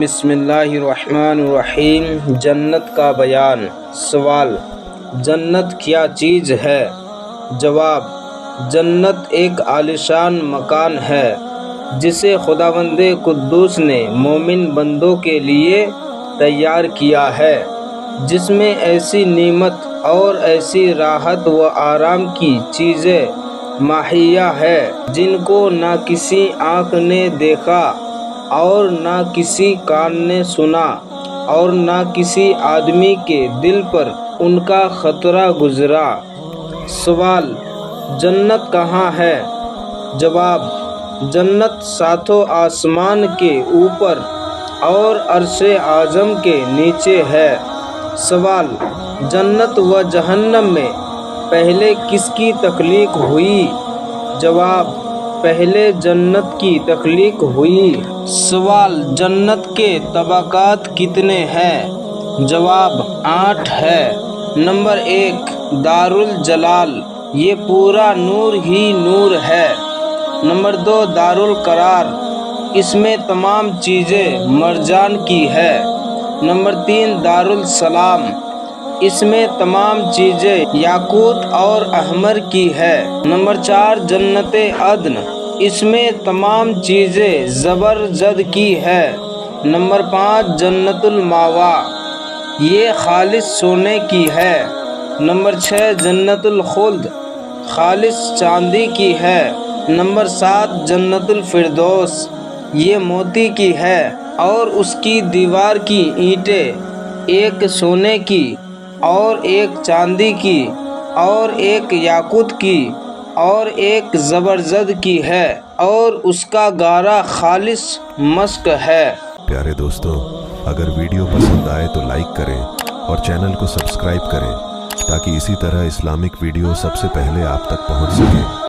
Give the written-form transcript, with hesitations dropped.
بسم اللہ الرحمن الرحیم۔ جنت کا بیان۔ سوال: جنت کیا چیز ہے؟ جواب: جنت ایک عالیشان مکان ہے جسے خداوند قدوس نے مومن بندوں کے لیے تیار کیا ہے، جس میں ایسی نعمت اور ایسی راحت و آرام کی چیزیں مہیا ہے جن کو نہ کسی آنکھ نے دیکھا اور نہ کسی کان نے سنا اور نہ کسی آدمی کے دل پر ان کا خطرہ گزرا۔ سوال: جنت کہاں ہے؟ جواب: جنت ساتوں آسمان کے اوپر اور عرش اعظم کے نیچے ہے۔ سوال: جنت و جہنم میں پہلے کس کی تخلیق ہوئی؟ جواب: پہلے جنت کی تخلیق ہوئی۔ سوال: جنت کے طبقات کتنے ہیں؟ جواب: 8 ہے۔ نمبر 1، دار الجلال، یہ پورا نور ہی نور ہے۔ نمبر 2، دار القرار، اس میں تمام چیزیں مرجان کی ہے۔ نمبر 3، دار السلام، اس میں تمام چیزیں یاقوت اور احمر کی ہے۔ نمبر 4، جنت عدن، اس میں تمام چیزیں زبرجد کی ہے۔ نمبر 5، جنت المأویٰ، یہ خالص سونے کی ہے۔ نمبر 6، جنت الخلد، خالص چاندی کی ہے۔ نمبر 7، جنت الفردوس، یہ موتی کی ہے اور اس کی دیوار کی اینٹیں ایک سونے کی اور ایک چاندی کی اور ایک یاقوت کی اور ایک زبرجد کی ہے اور اس کا گارا خالص مسک ہے۔ پیارے دوستو، اگر ویڈیو پسند آئے تو لائک کریں اور چینل کو سبسکرائب کریں تاکہ اسی طرح اسلامک ویڈیو سب سے پہلے آپ تک پہنچ سکے۔